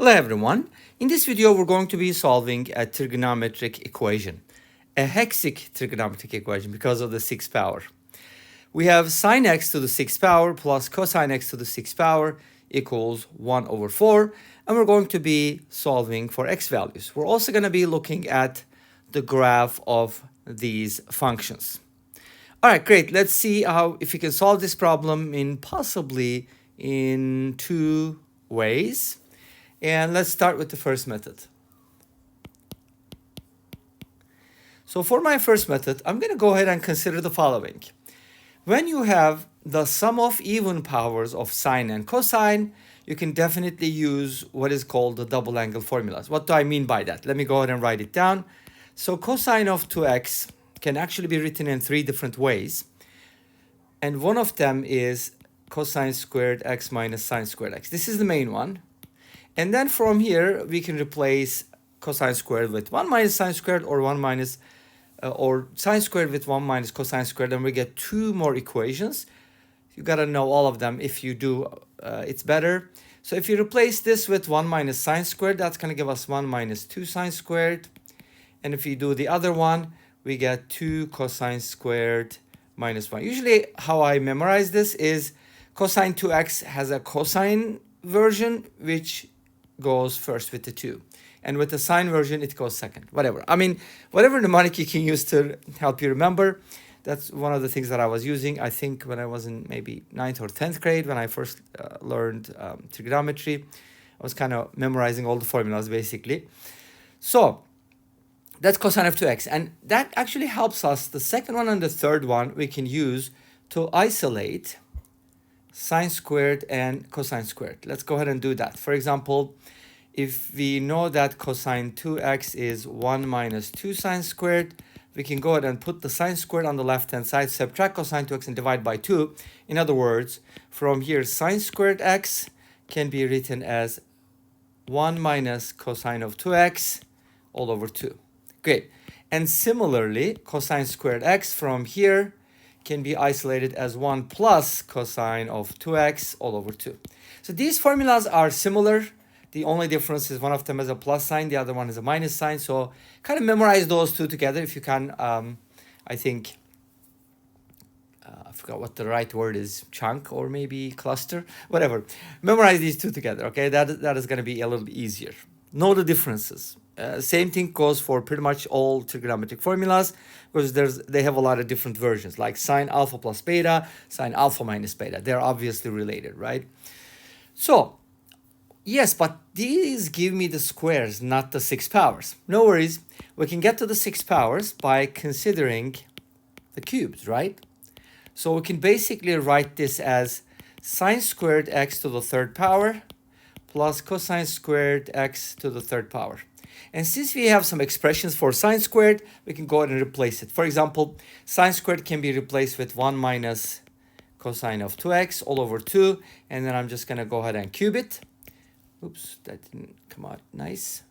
Hello everyone. In this video we're going to be solving a trigonometric equation, a Hexic trigonometric equation because of the sixth power. We have sine x to the sixth power plus cosine x to the sixth power equals 1 over 4, and we're going to be solving for x values. We're also going to be looking at the graph of these functions. All right, great. Let's see if we can solve this problem possibly in two ways. And let's start with the first method. So for my first method, I'm going to go ahead and consider the following. When you have the sum of even powers of sine and cosine, you can definitely use what is called the double angle formulas. What do I mean by that? Let me go ahead and write it down. So cosine of 2x can actually be written in three different ways. And one of them is cosine squared x minus sine squared x. This is the main one. And then from here, we can replace cosine squared with 1 minus sine squared or or sine squared with 1 minus cosine squared, and we get two more equations. You got to know all of them. If you do, it's better. So if you replace this with 1 minus sine squared, that's going to give us 1 minus 2 sine squared. And if you do the other one, we get 2 cosine squared minus 1. Usually how I memorize this is cosine 2x has a cosine version, which goes first with the 2, and with the sine version it goes second. Whatever mnemonic you can use to help you remember. That's one of the things that I was using, I think, when I was in maybe 9th or 10th grade when I first learned trigonometry. I was kind of memorizing all the formulas basically. So that's cosine of 2x, and that actually helps us. The second one and the third one we can use to isolate sine squared and cosine squared. Let's go ahead and do that. For example, if we know that cosine 2x is 1 minus 2 sine squared, we can go ahead and put the sine squared on the left-hand side, subtract cosine 2x, and divide by 2. In other words, from here, sine squared x can be written as 1 minus cosine of 2x all over 2. Great. And similarly, cosine squared x from here can be isolated as 1 plus cosine of 2x all over 2. So these formulas are similar. The only difference is one of them has a plus sign, the other one is a minus sign. So kind of memorize those two together if you can. I think, I forgot what the right word is, chunk or maybe cluster, whatever. Memorize these two together, okay? That is going to be a little easier. Know the differences. Same thing goes for pretty much all trigonometric formulas, because they have a lot of different versions, like sine alpha plus beta, sine alpha minus beta. They're obviously related, right? So yes, but these give me the squares, not the six powers. No worries. We can get to the six powers by considering the cubes, right? So we can basically write this as sine squared x to the third power plus cosine squared x to the third power. And since we have some expressions for sine squared, we can go ahead and replace it. For example, sine squared can be replaced with 1 minus cosine of 2x all over 2. And then I'm just going to go ahead and cube it. Oops, that didn't come out nice.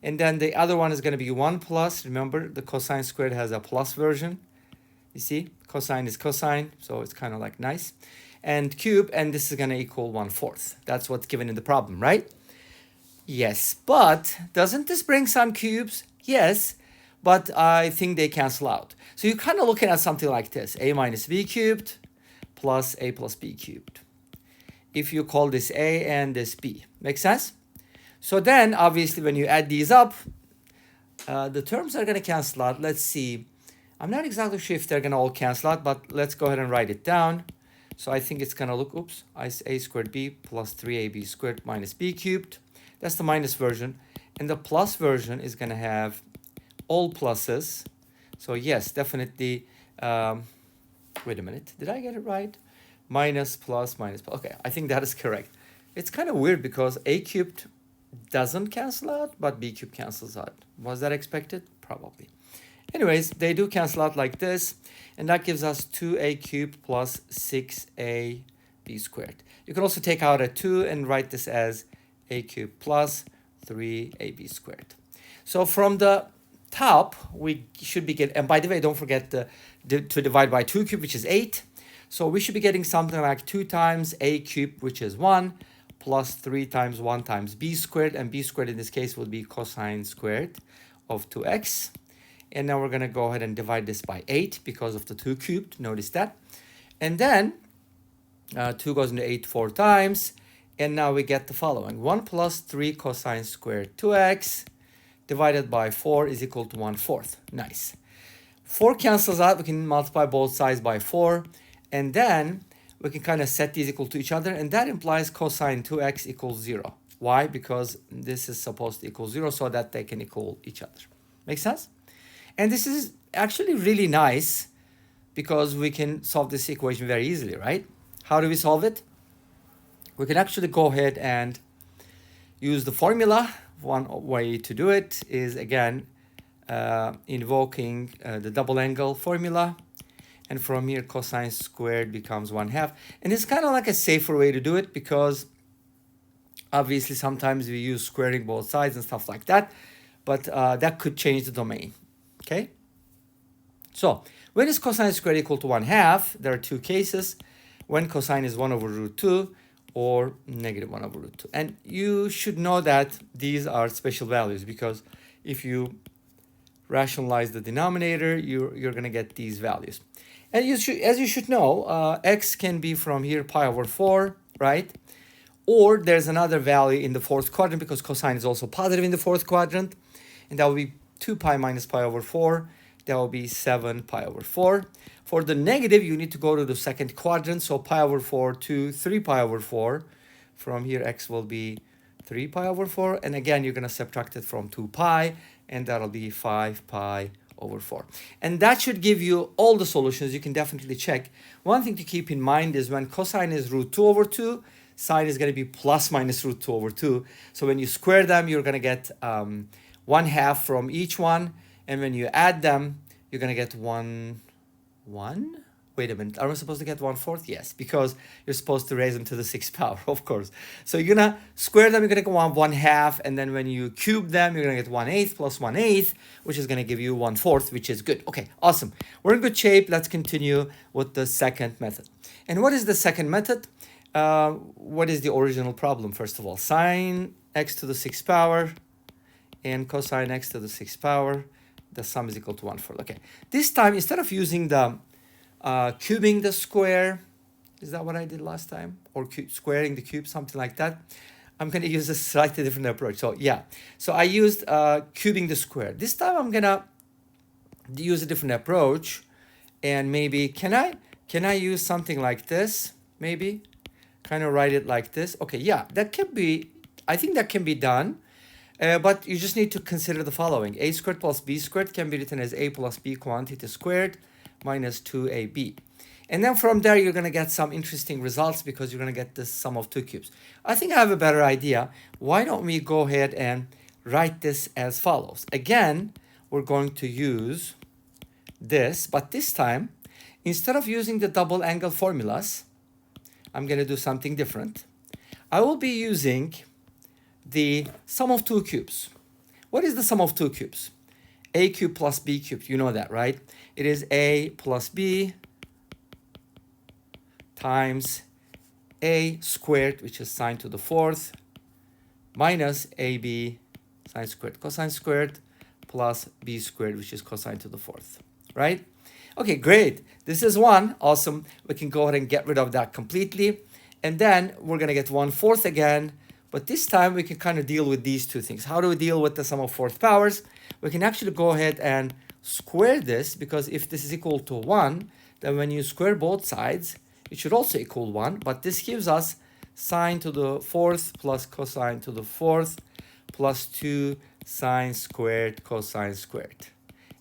And then the other one is going to be 1 plus. Remember, the cosine squared has a plus version. You see, cosine is cosine, so it's kind of like nice. And cube, and this is going to equal 1/4. That's what's given in the problem, right? Yes, but doesn't this bring some cubes? Yes, but I think they cancel out. So you're kind of looking at something like this: a minus b cubed plus a plus b cubed. If you call this a and this b. Make sense? So then, obviously, when you add these up, the terms are going to cancel out. Let's see. I'm not exactly sure if they're going to all cancel out, but let's go ahead and write it down. So I think it's going to look, a squared b plus 3ab squared minus b cubed. That's the minus version. And the plus version is going to have all pluses. So yes, definitely. Wait a minute. Did I get it right? Minus, plus, minus. Okay, I think that is correct. It's kind of weird because a cubed doesn't cancel out, but b cubed cancels out. Was that expected? Probably. Anyways, they do cancel out like this. And that gives us 2a cubed plus 6ab squared. You can also take out a 2 and write this as a cubed plus 3ab squared. So from the top, we should be getting, and by the way, don't forget to divide by 2 cubed, which is 8. So we should be getting something like 2 times a cubed, which is 1, plus 3 times 1 times b squared, and b squared in this case would be cosine squared of 2x. And now we're going to go ahead and divide this by 8 because of the 2 cubed. Notice that. And then 2 goes into 8 4 times. And now we get the following. 1 plus 3 cosine squared 2x divided by 4 is equal to 1/4. Nice. 4 cancels out. We can multiply both sides by 4. And then we can kind of set these equal to each other. And that implies cosine 2x equals 0. Why? Because this is supposed to equal 0 so that they can equal each other. Make sense? And this is actually really nice because we can solve this equation very easily, right? How do we solve it? We can actually go ahead and use the formula. One way to do it is, again, invoking the double angle formula. And from here, cosine squared becomes 1/2. And it's kind of like a safer way to do it because obviously sometimes we use squaring both sides and stuff like that. But that could change the domain. Okay, so when is cosine squared equal to 1/2? There are two cases. When cosine is 1 over root 2 or negative 1 over root 2. And you should know that these are special values because if you rationalize the denominator, you're going to get these values. And as you should know, x can be from here pi over 4, right? Or there's another value in the fourth quadrant because cosine is also positive in the fourth quadrant. And that will be 2 pi minus pi over 4. That will be 7 pi over 4. For the negative, you need to go to the second quadrant. So pi over 4 to 3 pi over 4. From here, x will be 3 pi over 4. And again, you're going to subtract it from 2 pi. And that'll be 5 pi over 4. And that should give you all the solutions. You can definitely check. One thing to keep in mind is when cosine is root 2 over 2, sine is going to be plus minus root 2 over 2. So when you square them, you're going to get 1/2 from each one, and when you add them, you're going to get 1. Wait a minute, are we supposed to get 1/4? Yes, because you're supposed to raise them to the 6th power, of course. So you're going to square them, you're going to get 1/2, and then when you cube them, you're going to get 1/8 plus 1/8, which is going to give you 1/4, which is good. Okay, awesome. We're in good shape. Let's continue with the second method. And what is the second method? What is the original problem, first of all? Sine x to the 6th power and cosine x to the 6th power, the sum is equal to 1/4. Okay, this time instead of using the cubing the square, is that what I did last time? Or squaring the cube, something like that. I'm going to use a slightly different approach. So yeah, so I used cubing the square. This time I'm going to use a different approach, and maybe can I use something like this? Maybe kind of write it like this. Okay, yeah, that can be. I think that can be done. But you just need to consider the following. A squared plus b squared can be written as a plus b quantity squared minus 2ab. And then from there, you're going to get some interesting results because you're going to get the sum of 2 cubes. I think I have a better idea. Why don't we go ahead and write this as follows? Again, we're going to use this, but this time, instead of using the double angle formulas, I'm going to do something different. I will be using the sum of 2 cubes. What is the sum of 2 cubes? A cubed plus b cubed. You know that, right? It is a plus b times a squared, which is sine to the 4th, minus ab sine squared cosine squared, plus b squared, which is cosine to the 4th, right? Okay, great. This is 1. Awesome. We can go ahead and get rid of that completely. And then we're going to get 1/4 again. But this time we can kind of deal with these two things. How do we deal with the sum of 4th powers? We can actually go ahead and square this, because if this is equal to 1, then when you square both sides, it should also equal 1. But this gives us sine to the 4th plus cosine to the 4th plus 2 sine squared cosine squared.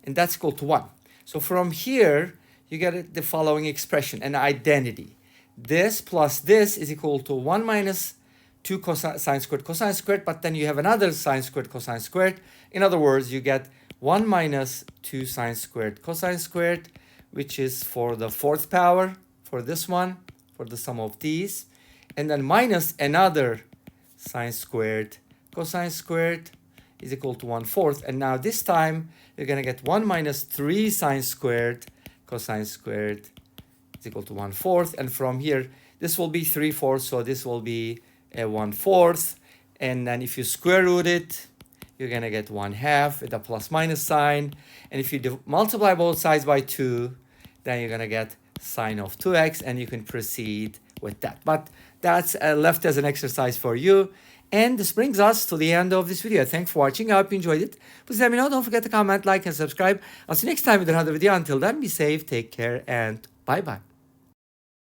And that's equal to 1. So from here, you get the following expression, an identity. This plus this is equal to 1 minus 2 sine squared cosine squared, but then you have another sine squared cosine squared. In other words, you get 1 minus 2 sine squared cosine squared, which is for the 4th power, for this one, for the sum of these, and then minus another sine squared cosine squared is equal to 1/4. And now this time, you're going to get 1 minus 3 sine squared cosine squared is equal to 1/4. And from here, this will be 3/4, so this will be 1/4. And then if you square root it, you're going to get 1/2 with a plus minus sign. And if you multiply both sides by 2, then you're going to get sine of 2x, and you can proceed with that. But that's left as an exercise for you. And this brings us to the end of this video. Thanks for watching. I hope you enjoyed it. Please let me know. Don't forget to comment, like, and subscribe. I'll see you next time with another video. Until then, be safe, take care, and bye-bye.